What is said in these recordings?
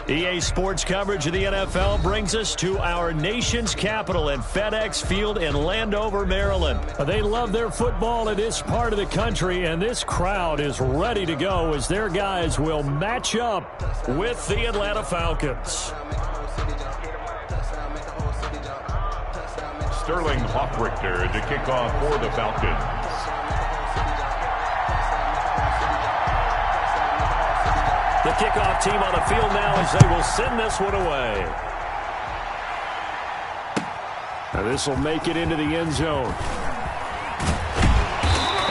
EA Sports coverage of the NFL brings us to our nation's capital at FedEx Field in Landover, Maryland. They love their football in this part of the country, and this crowd is ready to go as their guys will match up with the Atlanta Falcons. Sterling Hoffrichter to kick off for the Falcons. The kickoff team on the field now as they will send this one away. Now this will make it into the end zone.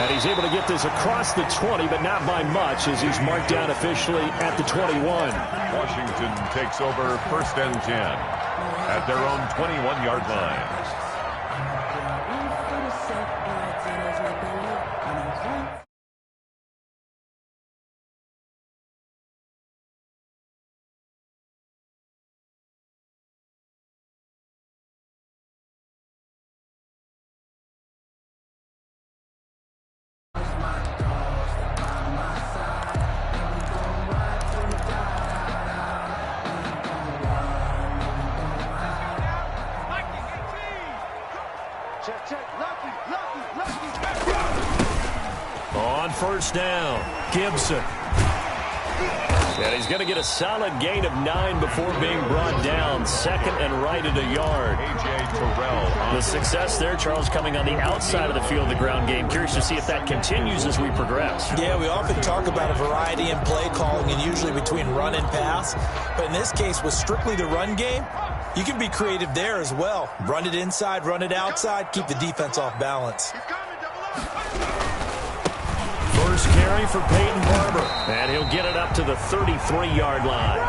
And he's able to get this across the 20, but not by much as he's marked down officially at the 21. Washington takes over 1st and 10 at their own 21-yard line. On 1st down, Gibson. And he's going to get a solid gain of 9 before being brought down. 2nd and right at a yard. The success there, Charles, coming on the outside of the field, the ground game. Curious to see if that continues as we progress. Yeah, we often talk about a variety in play calling and usually between run and pass. But in this case, with strictly the run game, you can be creative there as well. Run it inside, run it outside, keep the defense off balance. First carry for Peyton Barber, and he'll get it up to the 33-yard line.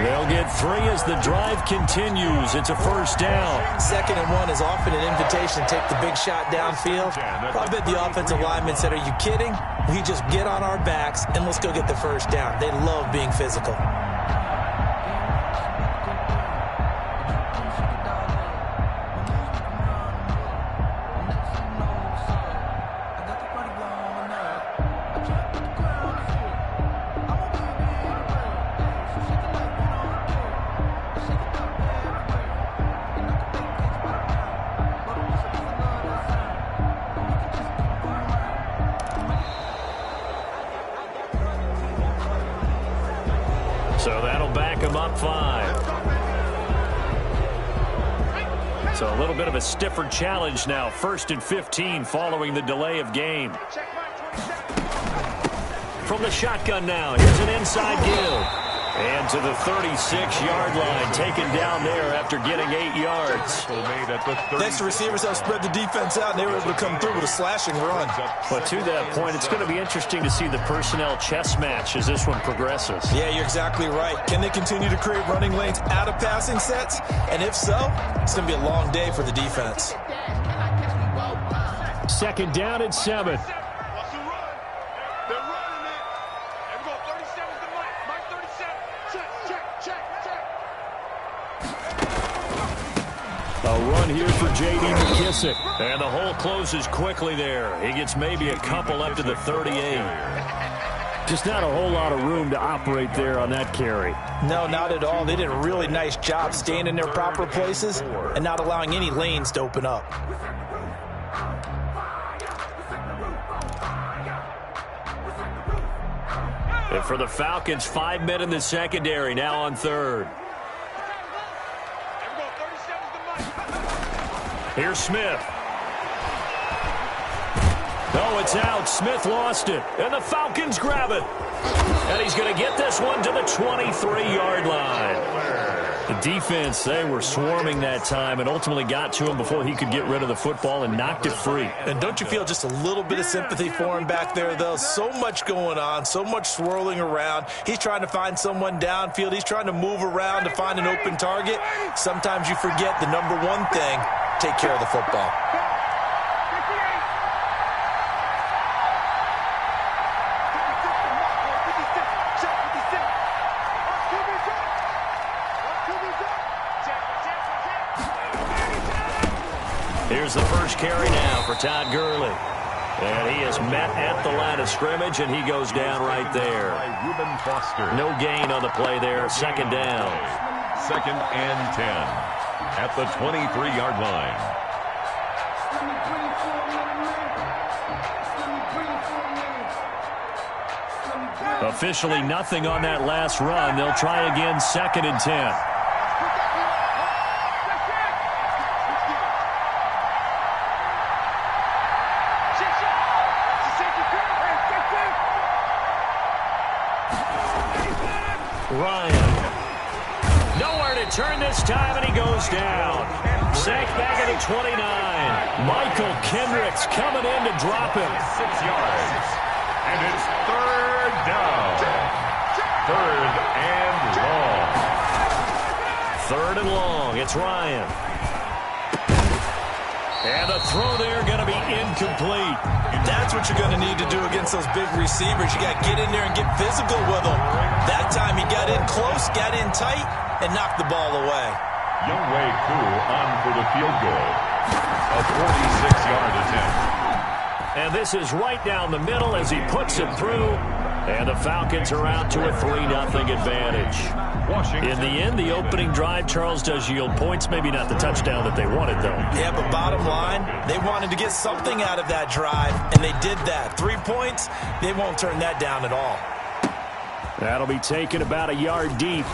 They'll get 3 as the drive continues. It's a 1st down. 2nd and 1 is often an invitation to take the big shot downfield. I bet the offensive lineman said, are you kidding? We just get on our backs and let's go get the 1st down. They love being physical. So that'll back him up 5. So a little bit of a stiffer challenge now. 1st and 15 following the delay of game. From the shotgun now, here's an inside give. And to the 36-yard line, taken down there after getting 8 yards. Thanks to receivers that spread the defense out, and they were able to come through with a slashing run. But to that point, it's going to be interesting to see the personnel chess match as this one progresses. Yeah, you're exactly right. Can they continue to create running lanes out of passing sets? And if so, it's going to be a long day for the defense. 2nd down and 7. A run here for J.D. McKissick. And the hole closes quickly there. He gets maybe a couple up to the 38. Just not a whole lot of room to operate there on that carry. No, not at all. They did a really nice job staying in their proper places and not allowing any lanes to open up. And for the Falcons, 5 men in the secondary, now on 3rd. Here's Smith. No, it's out. Smith lost it. And the Falcons grab it. And he's going to get this one to the 23-yard line. The defense, they were swarming that time and ultimately got to him before he could get rid of the football and knocked it free. And don't you feel just a little bit of sympathy for him back there, though? So much going on, so much swirling around. He's trying to find someone downfield. He's trying to move around to find an open target. Sometimes you forget the number one thing, take care of the football. Here's the first carry now for Todd Gurley. And he is met at the line of scrimmage, and he goes down right there. No gain on the play there. Second down. 2nd and 10 at the 23-yard line. Officially nothing on that last run. They'll try again, 2nd and 10. Ryan. Nowhere to turn this time, and he goes down. Sacked back at the 29. Michael Kendricks coming in to drop him. 6 yards. And it's 3rd down. 3rd and long. 3rd and long. It's Ryan. And the throw there going to be incomplete. That's what you're going to need to do against those big receivers. You got to get in there and get physical with them. That time he got in close, got in tight, and knocked the ball away. Younghoe Koo on for the field goal. A 46-yard attempt. And this is right down the middle as he puts it through. And the Falcons are out to a 3-0 advantage. In the end, the opening drive, Charles, does yield points. Maybe not the touchdown that they wanted, though. Yeah, but bottom line, they wanted to get something out of that drive, and they did that. 3 points, they won't turn that down at all. That'll be taken about a yard deep.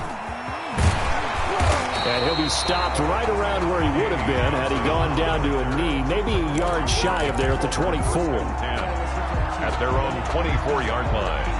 And he'll be stopped right around where he would have been had he gone down to a knee, maybe a yard shy of there at the 24. At their own 24-yard line.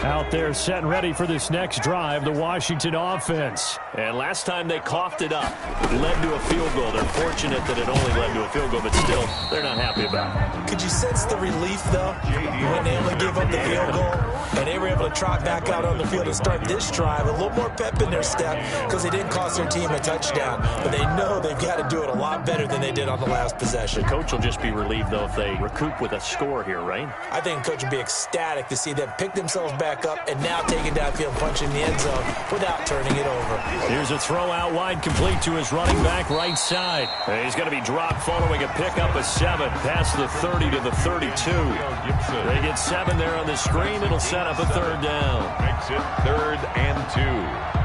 Out there set and ready for this next drive, the Washington offense. And last time they coughed it up, it led to a field goal. They're fortunate that it only led to a field goal, but still, they're not happy about it. Could you sense the relief, though, when they only give up the field goal? And they were able to trot back out on the field and start this drive. A little more pep in their step because they didn't cost their team a touchdown. But they know they've got to do it a lot better than they did on the last possession. The coach will just be relieved, though, if they recoup with a score here, right? I think the coach will be ecstatic to see them pick themselves back up and now take it downfield, punch in the end zone without turning it over. Here's a throw out wide, complete to his running back right side. And he's going to be dropped following a pickup of 7 past the 30 to the 32. They get 7 there on the screen. It'll set up a 3rd down. Makes it 3rd and 2.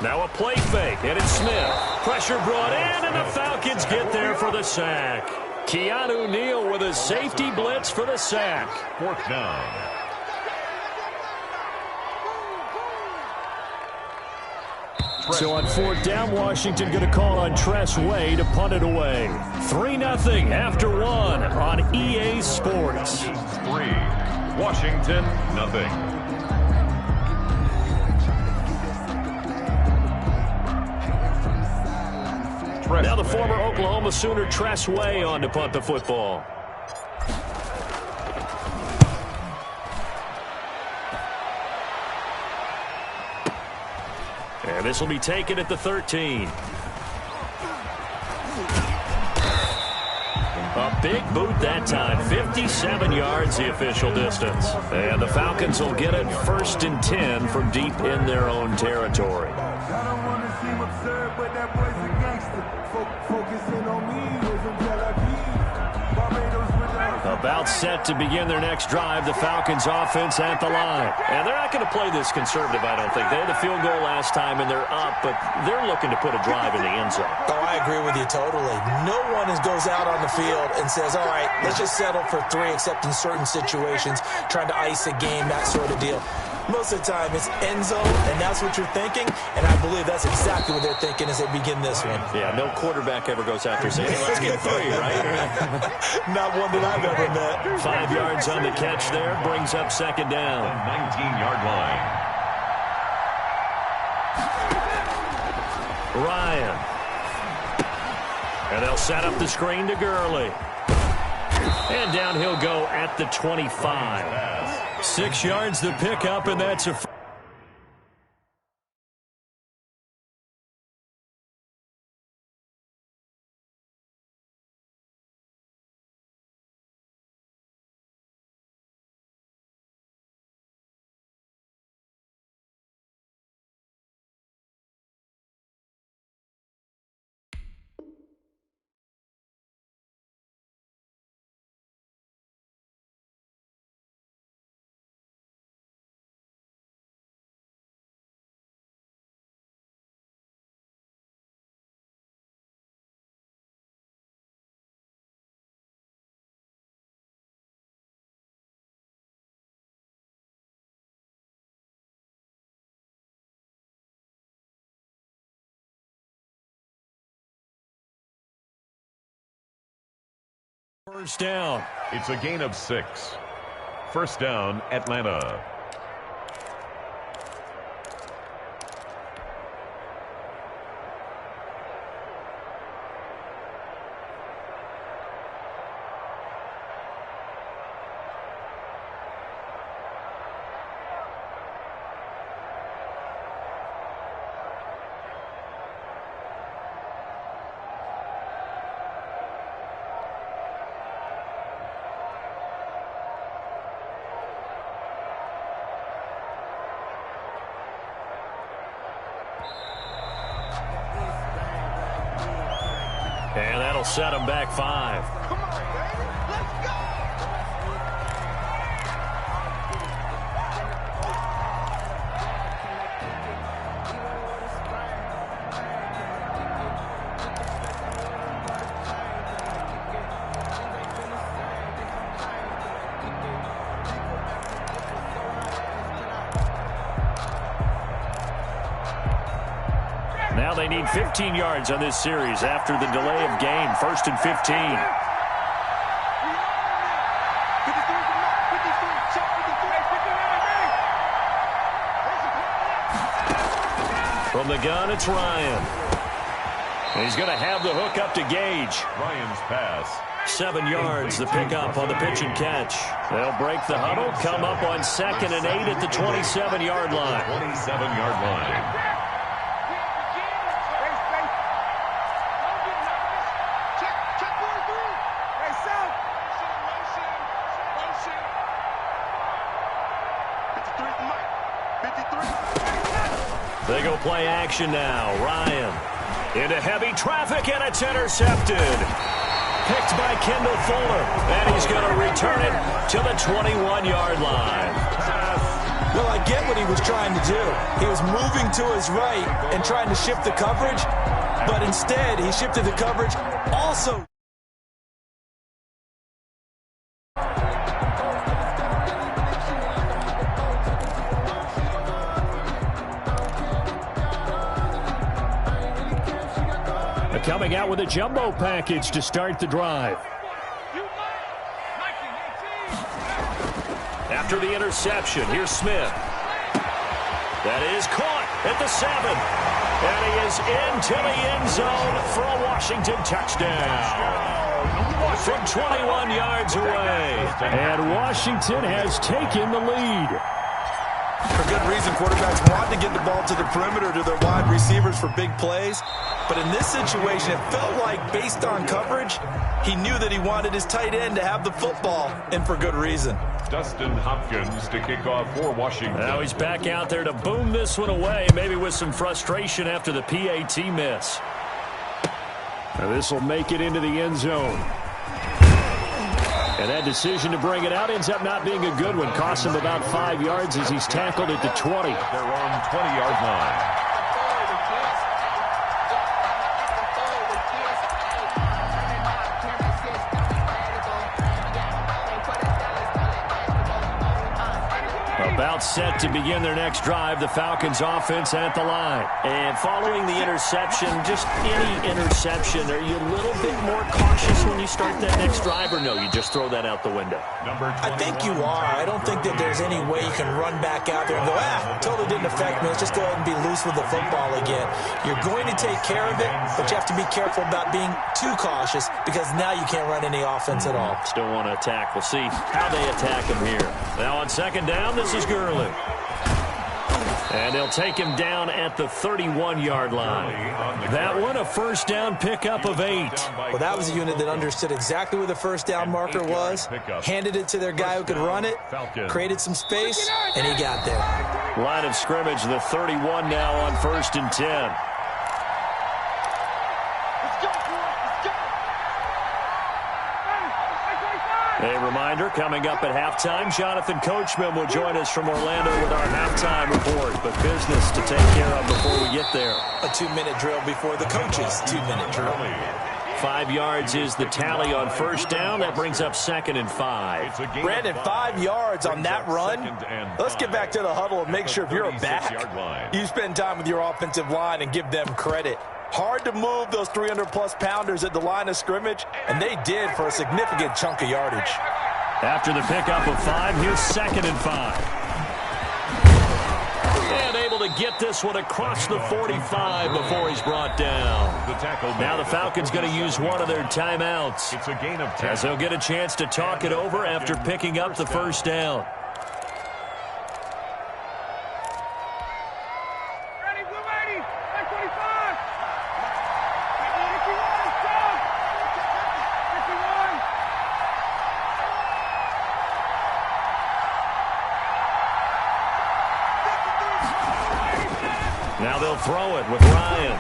Now a play fake, and it's Smith. Pressure brought in, and the Falcons get there for the sack. Keanu Neal with a safety blitz for the sack. 4th down. So on 4th down, Washington going to call on Tress Way to punt it away. 3-0 after 1 on EA Sports. 3, Washington, nothing. Now the former Oklahoma Sooner Tress Way on to punt the football. And this will be taken at the 13. A big boot that time. 57 yards the official distance. And the Falcons will get it 1st and 10 from deep in their own territory. About set to begin their next drive, the Falcons offense at the line. And they're not going to play this conservative, I don't think. They had the field goal last time, and they're up, but they're looking to put a drive in the end zone. Oh, I agree with you totally. No one goes out on the field and says, all right, let's just settle for 3, except in certain situations, trying to ice a game, that sort of deal. Most of the time, it's end zone, and that's what you're thinking, and I believe that's exactly what they're thinking as they begin this one. Yeah, no quarterback ever goes after saying, hey, let's get 3, right? Not one that I've ever met. 5 yards on the catch there, brings up 2nd down. 19-yard line. Ryan. And they'll set up the screen to Gurley. And down he'll go at the 25. 6 yards the pickup, and that's a... First down. It's a gain of 6. First down, Atlanta. And that'll set him back 5. Come on, baby. Let's go. Now they need 15 yards on this series after the delay of game. 1st and 15. From the gun, it's Ryan. And he's going to have the hook up to Gage. Ryan's pass. 7 yards, the pickup on the pitch and catch. They'll break the huddle, come up on 2nd and 8 at the 27-yard line. 27-yard line. They go play action now. Ryan into heavy traffic, and it's intercepted. Picked by Kendall Fuller, and he's going to return it to the 21-yard line. Well, I get what he was trying to do. He was moving to his right and trying to shift the coverage, but instead he shifted the coverage also. Coming out with a jumbo package to start the drive. After the interception, here's Smith. That is caught at the 7. And he is into the end zone for a Washington touchdown. From 21 yards away. And Washington has taken the lead. For good reason, quarterbacks want to get the ball to the perimeter to their wide receivers for big plays. But in this situation, it felt like, based on coverage, he knew that he wanted his tight end to have the football, and for good reason. Dustin Hopkins to kick off for Washington. Now he's back out there to boom this one away, maybe with some frustration after the PAT miss. Now this will make it into the end zone. And that decision to bring it out ends up not being a good one. Costs him about 5 yards as he's tackled at the 20. They're on 20-yard line. About set to begin their next drive. The Falcons offense at the line. And following the interception, just any interception, are you a little bit more cautious when you start that next drive, or no, you just throw that out the window? I think you are. I don't think that there's any way you can run back out there and go, totally didn't affect me. Let's just go ahead and be loose with the football again. You're going to take care of it, but you have to be careful about being too cautious because now you can't run any offense at all. Still want to attack. We'll see how they attack him here. Now on second down, this is Gurley. And they'll take him down at the 31-yard line. That one, a first down pickup of 8. Well, that was a unit that understood exactly where the first down marker was, handed it to their guy who could run it, created some space, and he got there. Line of scrimmage, the 31 now on 1st and 10. A reminder, coming up at halftime, Jonathan Coachman will join us from Orlando with our halftime report. But business to take care of before we get there. A 2-minute drill before the coach's 2-minute drill. 5 yards is the tally on first down. That brings up 2nd and 5. Brandon, 5 yards on that run. Let's get back to the huddle and make sure if you're a back, you spend time with your offensive line and give them credit. Hard to move those 300-plus pounders at the line of scrimmage, and they did for a significant chunk of yardage. After the pickup of 5, here's 2nd and 5. And able to get this one across the 45 before he's brought down. Now the Falcons going to use one of their timeouts, It's a gain of 10. as they'll get a chance to talk it over after picking up the first down. Now they'll throw it with Ryan.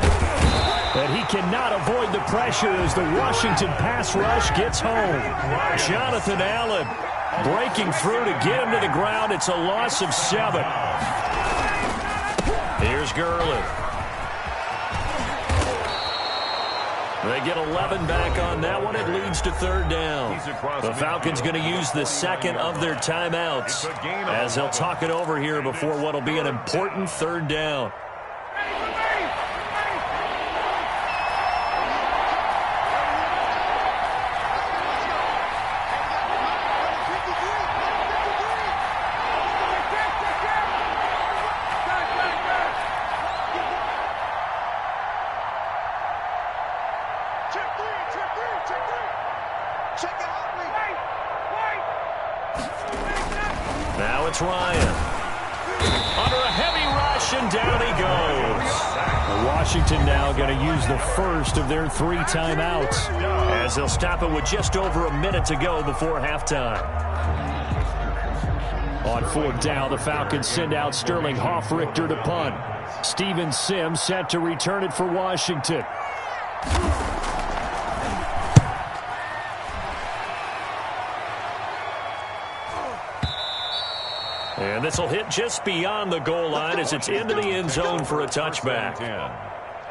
But he cannot avoid the pressure as the Washington pass rush gets home. Jonathan Allen breaking through to get him to the ground. It's a loss of 7. Here's Gurley. They get 11 back on that one. It leads to 3rd down. The Falcons going to use the second of their timeouts as they'll talk it over here before what will be an important 3rd down. Now it's Ryan. Under a heavy rush, and down he goes. Washington now going to use the first of their 3 timeouts as they'll stop it with just over a minute to go before halftime. On 4th down, the Falcons send out Sterling Hoffrichter to punt. Steven Sims set to return it for Washington. And this will hit just beyond the goal line as it's into the end zone for a touchback.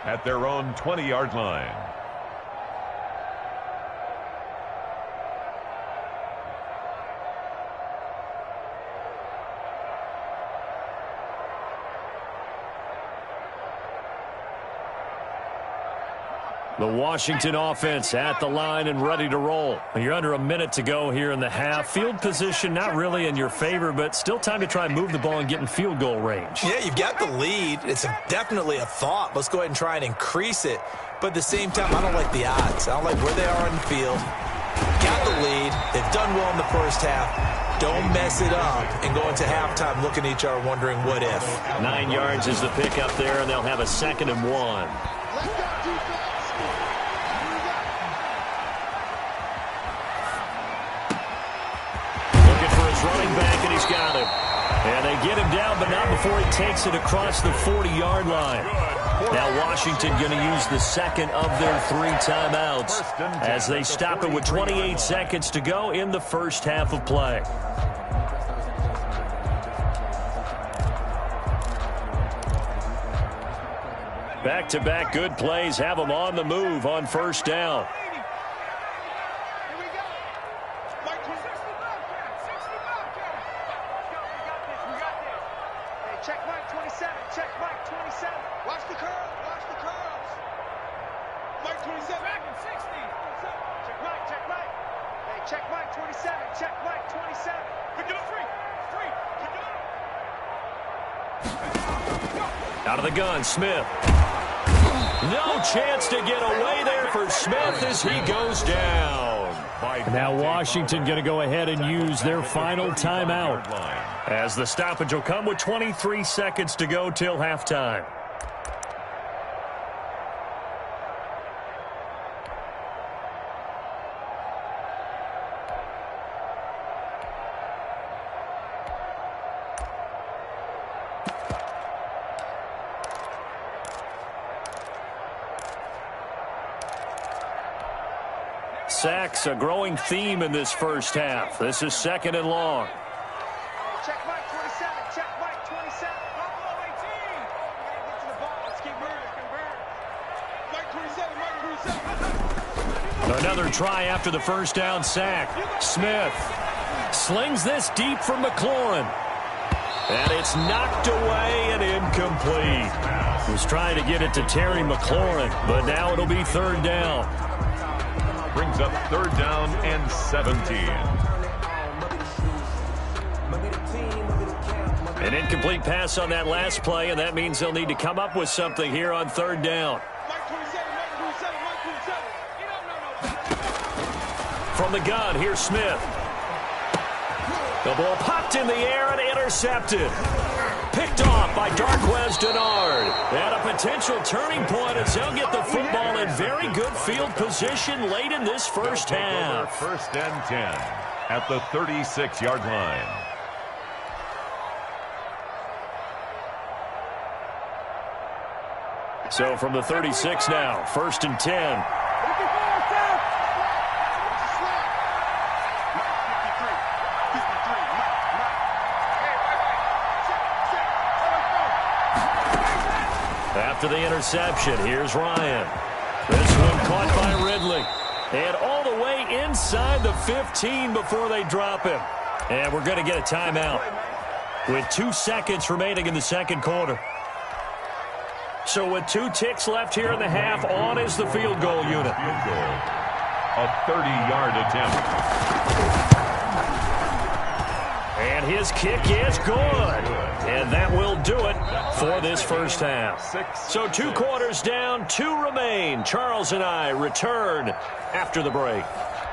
At their own 20-yard line. The Washington offense at the line and ready to roll. You're under a minute to go here in the half. Field position not really in your favor, but still time to try and move the ball and get in field goal range. Yeah, you've got the lead. It's definitely a thought. Let's go ahead and try and increase it. But at the same time, I don't like the odds. I don't like where they are in the field. Got the lead. They've done well in the first half. Don't mess it up and go into halftime looking at each other wondering what if. 9 yards is the pickup there, and they'll have a 2nd and 1. Running back, and he's got it. And they get him down, but not before he takes it across the 40-yard line. Now Washington going to use the second of their 3 timeouts as they stop it with 28 seconds to go in the first half of play. Back-to-back good plays have them on the move on first down. Mike 27. Back in 60. Check Mike, check Mike. Hey, check Mike 27. Check Mike 27. Pick it up, free. Free. Pick it up. Out of the gun, Smith. No chance to get away there for Smith as he goes down. Now Washington going to go ahead and use their final timeout, as the stoppage will come with 23 seconds to go till halftime. Sacks, a growing theme in this first half. This is second and long. Check Mike 27. Check Mike 27. Buffalo 18. Get to the ball. Let's keep moving. Mike 27. Mike 27. Another try after the first down sack. Smith slings this deep from McLaurin. And it's knocked away and incomplete. Was trying to get it to Terry McLaurin, but now it'll be third down. Brings up third down and 17. An incomplete pass on that last play, and that means they'll need to come up with something here on third down. Mike 27. Mike 27. Mike 27. From the gun, here's Smith. The ball popped in the air and intercepted. Picked off by Darquez Denard. And a potential turning point as they'll get the football in very good field position late in this first half. First and 10 at the 36-yard line. So from the 36 now, first and 10. After the interception, here's Ryan. This one caught by Ridley. And all the way inside the 15 before they drop him. And we're going to get a timeout with 2 seconds remaining in the second quarter. So with 2 ticks left here in the half, on is the field goal unit. Field goal. A 30-yard attempt. And his kick is good. And that will do it for this first half. So 2 quarters down, 2 remain. Charles and I return after the break.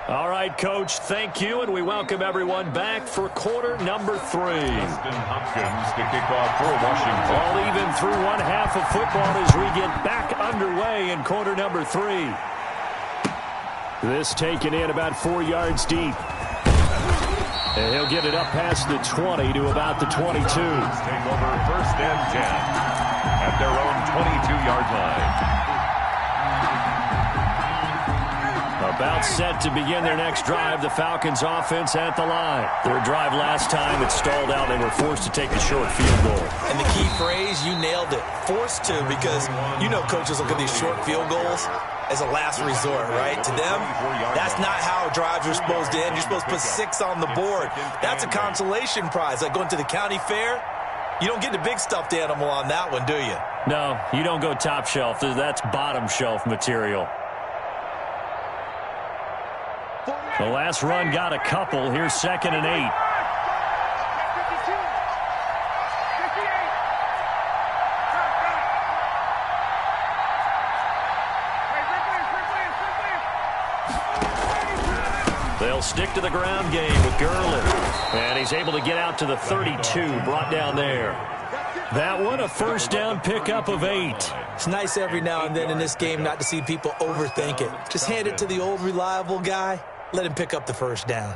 All right, Coach, thank you, and we welcome everyone back for quarter number 3. Justin Hopkins to kick off for Washington. All even through one half of football as we get back underway in quarter number 3. This taken in about 4 yards deep. And he'll get it up past the 20 to about the 22. Take over first and 10 at their own 22-yard line. About set to begin their next drive, the Falcons offense at the line. Their drive last time, it stalled out. They were forced to take the short field goal. And the key phrase, you nailed it, forced to, because you know coaches look at these short field goals as a last resort, right? To them, that's not how drives are supposed to end. You're supposed to put 6 on the board. That's a consolation prize. Like going to the county fair, you don't get the big stuffed animal on that one, do you? No, you don't go top shelf. That's bottom shelf material. The last run got a couple. Here's second and 8. They'll stick to the ground game with Gurley. And he's able to get out to the 32, brought down there. That one, a first down pickup of 8. It's nice every now and then in this game not to see people overthink it. Just hand it to the old reliable guy. Let him pick up the first down.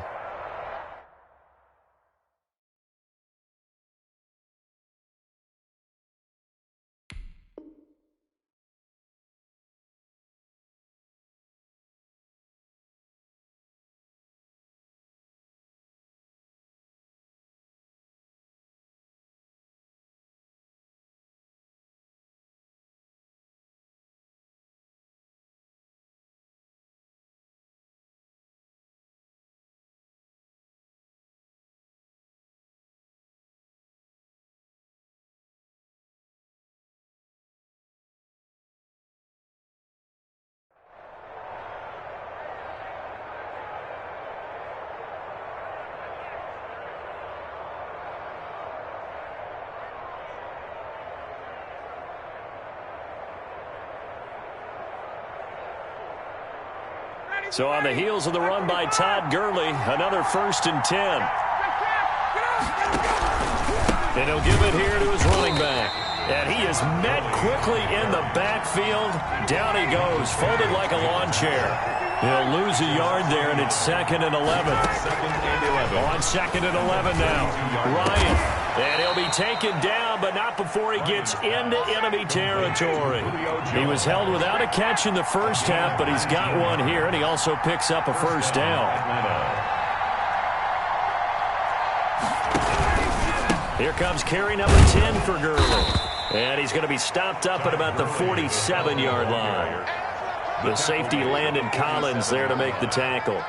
So on the heels of the run by Todd Gurley, another 1st and 10. And he'll give it here to his running back. And he is met quickly in the backfield. Down he goes, folded like a lawn chair. He'll lose a yard there, and it's 2nd and 11. On 2nd and 11 now. Ryan. And he'll be taken down, but not before he gets into enemy territory. He was held without a catch in the first half, but he's got one here, and he also picks up a 1st down. Here comes carry number 10 for Gurley. And he's going to be stopped up at about the 47-yard line. The safety, Landon Collins, there to make the tackle.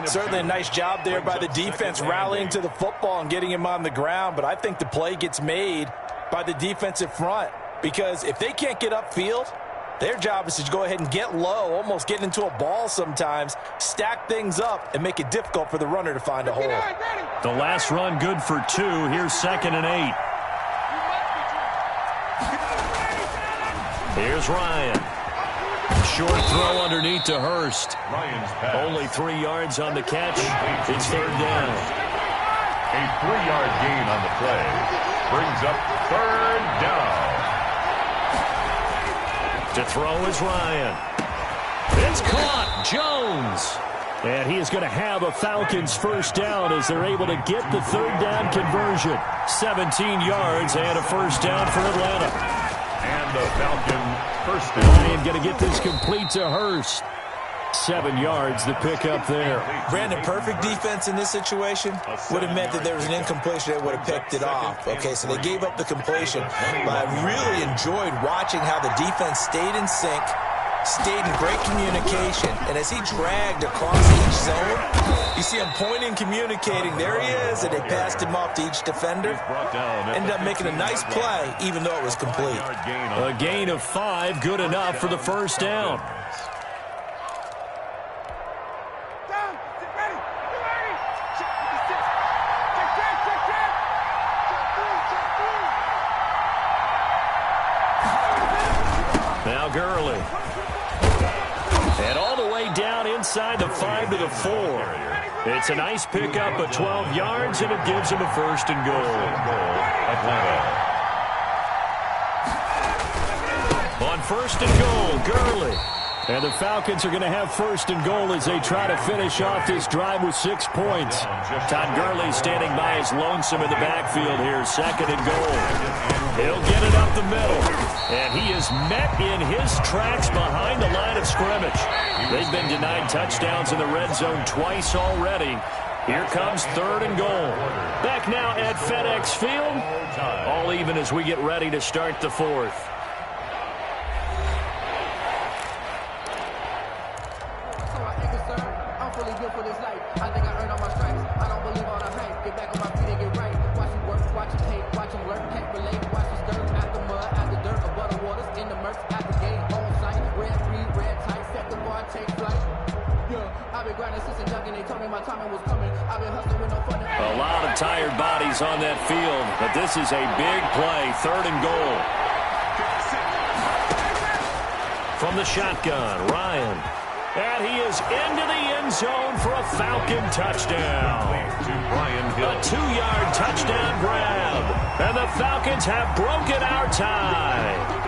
Certainly a nice job there by the defense rallying to the football and getting him on the ground, but I think the play gets made by the defensive front, because if they can't get upfield, their job is to go ahead and get low, almost get into a ball sometimes, stack things up, and make it difficult for the runner to find a hole. The last run good for 2. Here's 2nd and 8. Here's Ryan. Short throw underneath to Hurst. Only 3 yards on the catch. It's 3rd down. A 3-yard gain on the play brings up 3rd down. To throw is Ryan. It's caught. Jones. And he is going to have a Falcons 1st down as they're able to get the 3rd down conversion. 17 yards and a 1st down for Atlanta. And the Falcons 1st down. Ryan going to get this complete to Hurst. 7 yards the pick up there. Brandon, perfect defense in this situation would have meant that there was an incompletion that would have picked it off. Okay, so they gave up the completion, but I really enjoyed watching how the defense stayed in sync, stayed in great communication, and as he dragged across each zone, you see him pointing, communicating. There he is, and they passed him off to each defender. Ended up making a nice play, even though it was complete. A gain of 5, good enough for the 1st down. Now Gurley. And all the way down inside the 5 to the 4. It's a nice pickup of 12 yards, and it gives him a 1st and goal. On 1st and goal, Gurley. And the Falcons are going to have 1st and goal as they try to finish off this drive with 6 points. Todd Gurley standing by his lonesome in the backfield here, 2nd and goal. He'll get it up the middle. And he is met in his tracks behind the line of scrimmage. They've been denied touchdowns in the red zone twice already. Here comes 3rd and goal. Back now at FedEx Field. All even as we get ready to start the 4th. A lot of tired bodies on that field, but this is a big play, 3rd and goal. From the shotgun, Ryan. And he is into the end zone for a Falcon touchdown. A 2-yard touchdown grab. And the Falcons have broken our tie.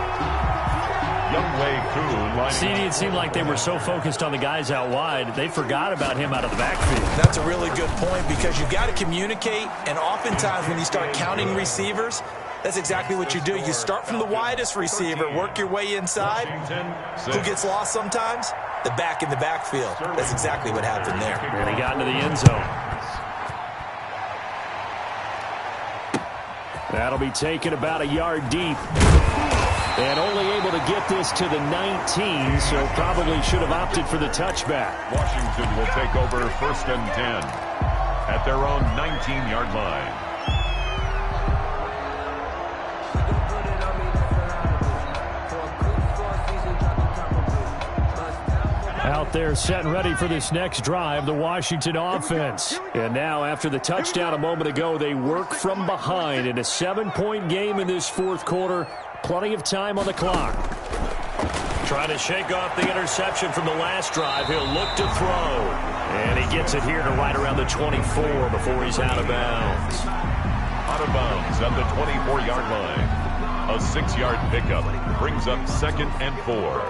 CD, it seemed like they were so focused on the guys out wide, they forgot about him out of the backfield. That's a really good point, because you've got to communicate, and oftentimes when you start counting receivers, that's exactly what you do. You start from the widest receiver, work your way inside. Who gets lost sometimes? The back in the backfield. That's exactly what happened there. And he got into the end zone. That'll be taken about a yard deep. And only able to get this to the 19, so probably should have opted for the touchback. Washington will take over 1st and 10 at their own 19-yard line. Out there set and ready for this next drive, the Washington offense. And now after the touchdown a moment ago, they work from behind in a 7-point game in this 4th quarter. Plenty of time on the clock. Trying to shake off the interception from the last drive. He'll look to throw. And he gets it here to right around the 24 before he's out of bounds. Out of bounds at the 24-yard line. A 6-yard pickup brings up 2nd and 4.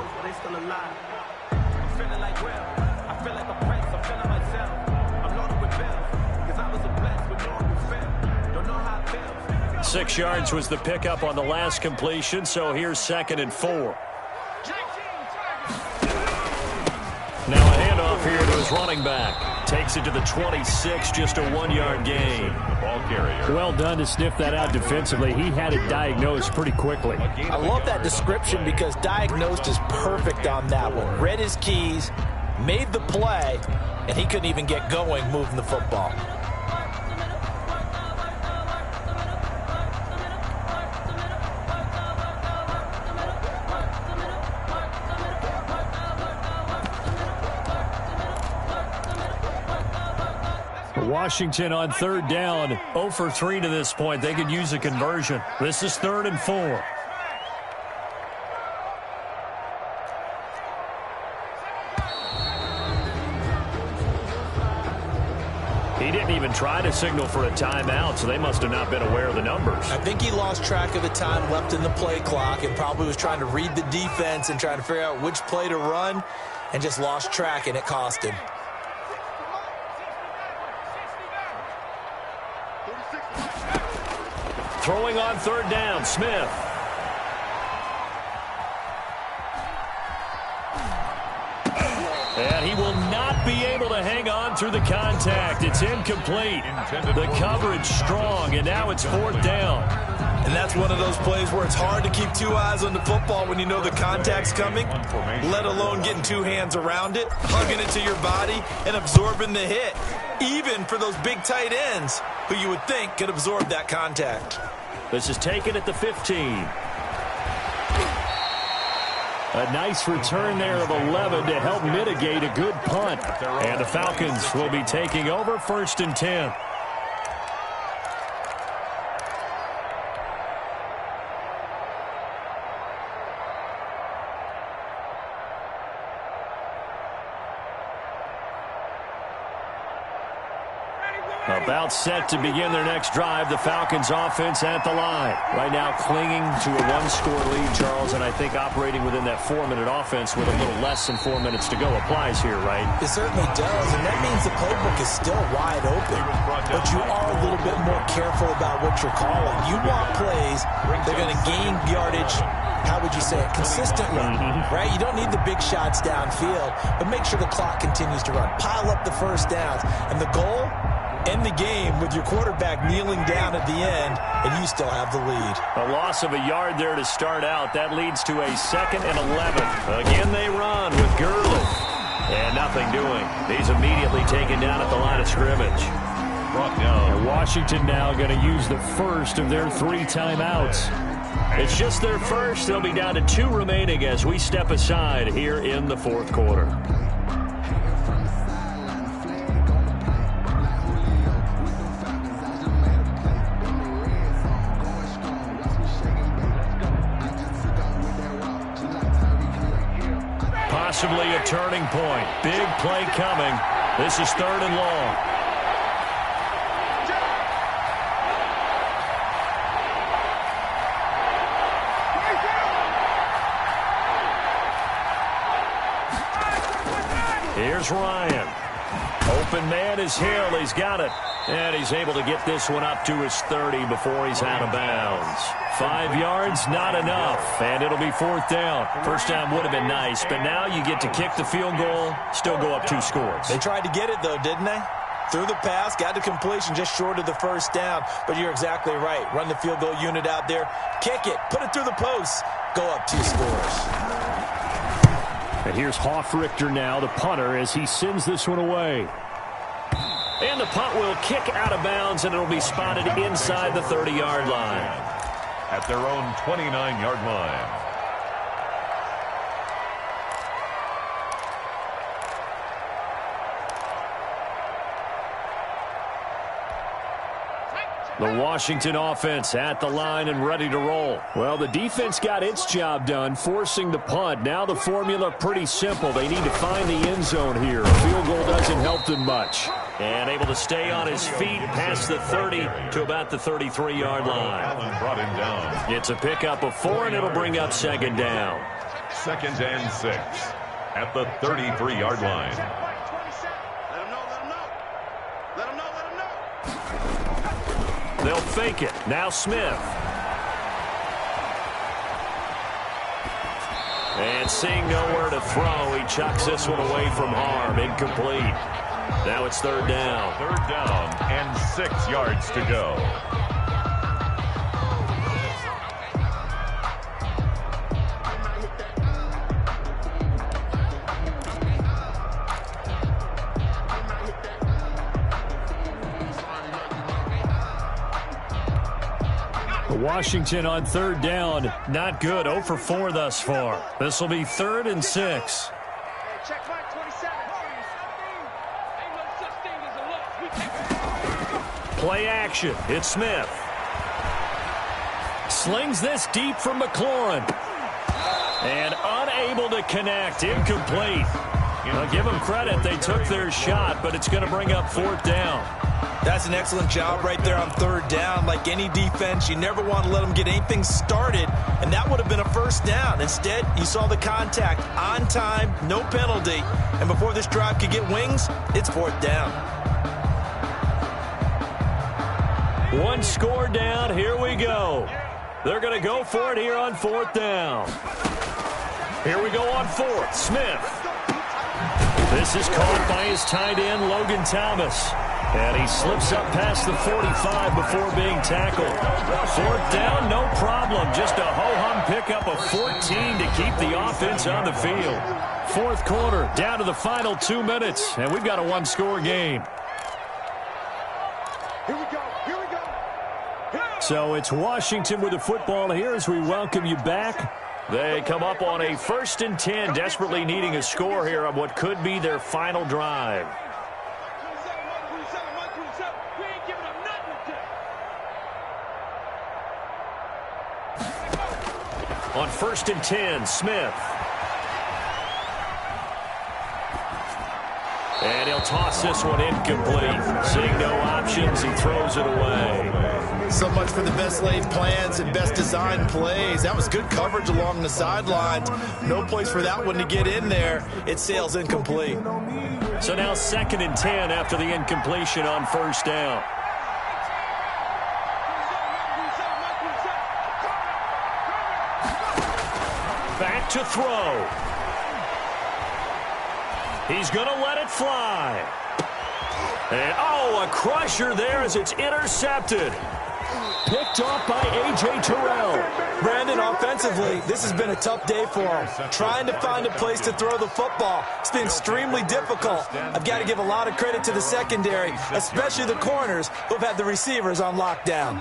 6 yards was the pickup on the last completion, so here's 2nd and 4. Now a handoff here to his running back. Takes it to the 26, just a 1-yard gain. The ball carrier. Well done to sniff that out defensively. He had it diagnosed pretty quickly. I love that description because diagnosed is perfect on that one. Read his keys, made the play, and he couldn't even get going moving the football. Washington on 3rd down, 0 for 3 to this point. They could use a conversion. This is 3rd and 4. He didn't even try to signal for a timeout, so they must have not been aware of the numbers. I think he lost track of the time left in the play clock and probably was trying to read the defense and trying to figure out which play to run and just lost track, and it cost him. Throwing on 3rd down, Smith. And he will not be able to hang on through the contact. It's incomplete. The coverage strong, and now it's 4th down. And that's one of those plays where it's hard to keep 2 eyes on the football when you know the contact's coming, let alone getting 2 hands around it, hugging it to your body, and absorbing the hit, even for those big tight ends who you would think could absorb that contact. This is taken at the 15. A nice return there of 11 to help mitigate a good punt. And the Falcons will be taking over 1st and 10. About set to begin their next drive. The Falcons offense at the line. Right now clinging to a 1-score lead, Charles, and I think operating within that 4-minute offense with a little less than 4 minutes to go applies here, right? It certainly does, and that means the playbook is still wide open. But you are a little bit more careful about what you're calling. You want plays that are going to gain yardage, how would you say it, consistently, right? You don't need the big shots downfield, but make sure the clock continues to run. Pile up the first downs, and the goal, end the game with your quarterback kneeling down at the end, and you still have the lead. A loss of a yard there to start out. That leads to a 2nd and 11. Again, they run with Gurley. And nothing doing. He's immediately taken down at the line of scrimmage. Brought down. And Washington now going to use the first of their 3 timeouts. It's just their first. They'll be down to 2 remaining as we step aside here in the 4th quarter. Possibly a turning point. Big play coming. This is 3rd and long. Here's Ryan. Open man is Hill. He's got it. And he's able to get this one up to his 30 before he's out of bounds. 5 yards, not enough. And it'll be 4th down. First down would have been nice, but now you get to kick the field goal, still go up 2 scores. They tried to get it, though, didn't they? Threw the pass, got the completion just short of the first down. But you're exactly right. Run the field goal unit out there. Kick it. Put it through the posts. Go up 2 scores. And here's Hoffrichter now, the punter, as he sends this one away. And the punt will kick out of bounds, and it'll be spotted inside the 30-yard line. At their own 29-yard line. The Washington offense at the line and ready to roll. Well, the defense got its job done, forcing the punt. Now the formula pretty simple. They need to find the end zone here. A field goal doesn't help them much. And able to stay on his feet past the 30 to about the 33-yard line. Allen brought him down. It's a pickup of 4, and it'll bring up second down. 2nd and 6 at the 33-yard line. Check Mike 27. Let him know, let him know. Let him know, let him know. They'll fake it. Now Smith. And seeing nowhere to throw, he chucks this one away from harm. Incomplete. Now it's 3rd down. 3rd down and 6 yards to go. Washington on 3rd down. Not good. 0 for 4 thus far. This will be 3rd and 6. Hey, check Mike 27. Play action. It's Smith. Slings this deep from McLaurin. And unable to connect. Incomplete. I'll give them credit. They took their shot, but it's going to bring up 4th down. That's an excellent job right there on 3rd down. Like any defense, you never want to let them get anything started, and that would have been a 1st down. Instead, you saw the contact on time, no penalty, and before this drive could get wings, it's 4th down. 1 score down. Here we go. They're going to go for it here on 4th down. Here we go on 4th. Smith. This is caught by his tight end, Logan Thomas. And he slips up past the 45 before being tackled. 4th down, no problem. Just a ho-hum pickup of 14 to keep the offense on the field. 4th quarter, down to the final 2 minutes, and we've got a 1-score game. Here we go. Here we go. So it's Washington with the football here as we welcome you back. They come up on a 1st and 10, desperately needing a score here on what could be their final drive. On 1st and 10, Smith. And he'll toss this one incomplete. Seeing no options, he throws it away. So much for the best laid plans and best designed plays. That was good coverage along the sidelines. No place for that one to get in there. It sails incomplete. So now 2nd and 10 after the incompletion on 1st down. Back to throw. He's going to let it fly. And, oh, a crusher there as it's intercepted. Picked off by A.J. Terrell. Brandon, offensively, this has been a tough day for him. Trying to find a place to throw the football. It's been extremely difficult. I've got to give a lot of credit to the secondary, especially the corners who've had the receivers on lockdown.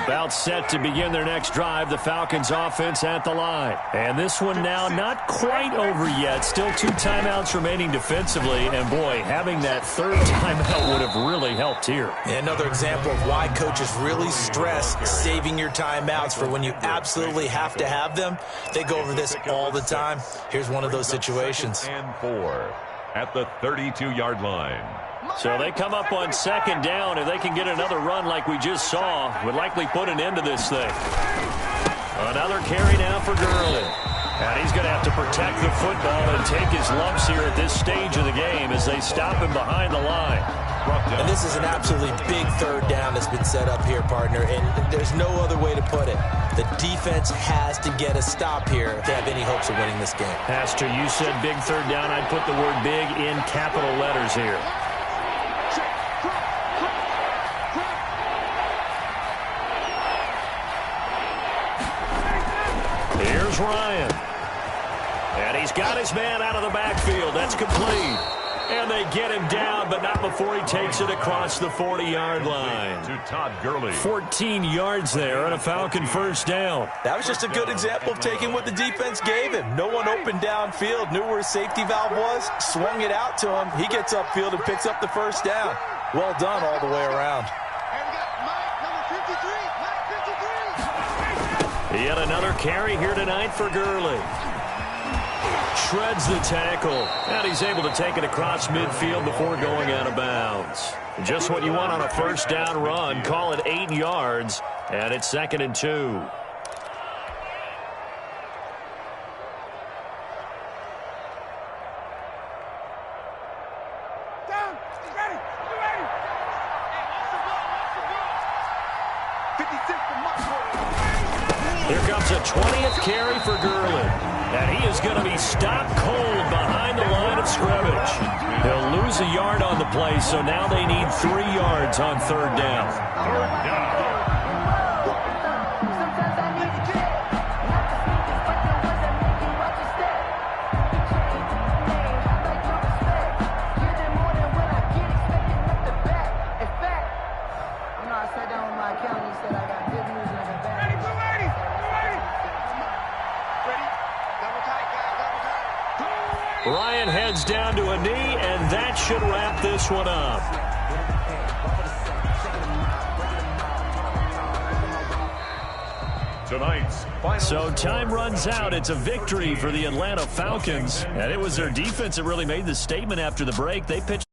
About set to begin their next drive, the Falcons offense at the line. And this one now not quite over yet. Still 2 timeouts remaining defensively. And, boy, having that 3rd timeout would have really helped here. Another example of why coaches really stress saving your timeouts for when you absolutely have to have them. They go over this all the time. Here's one of those situations. 2nd and 4 at the 32-yard line. So they come up on 2nd down. If they can get another run like we just saw, would likely put an end to this thing. Another carry now for Gurley. And he's going to have to protect the football and take his lumps here at this stage of the game as they stop him behind the line. And this is an absolutely big 3rd down that's been set up here, partner, and there's no other way to put it. The defense has to get a stop here to have any hopes of winning this game. Pastor, you said big 3rd down. I'd put the word big in capital letters here. Here's Ryan. And he's got his man out of the backfield. That's complete. And they get him down, but not before he takes it across the 40-yard line. To Todd Gurley. 14 yards there and a Falcon first down. That was just a good example of taking what the defense gave him. No one open downfield, knew where his safety valve was, swung it out to him. He gets upfield and picks up the first down. Well done all the way around. And we got Mike, number 53. Mike 53. Yet another carry here tonight for Gurley. Shreds the tackle, and he's able to take it across midfield before going out of bounds. Just what you want on a first down run. Call it 8 yards, and it's 2nd and 2. Down. He's ready. You ready? Hey, watch the ball. 56 for Mike. Here comes a 20th carry for Gurley. And he is going to be stopped cold behind the line of scrimmage. He'll lose a yard on the play, so now they need 3 yards on 3rd down. Third down. Ryan heads down to a knee, and that should wrap this one up. Tonight's final So time score. runs out. It's a victory for the Atlanta Falcons, and it was their defense that really made the statement after the break. They pitched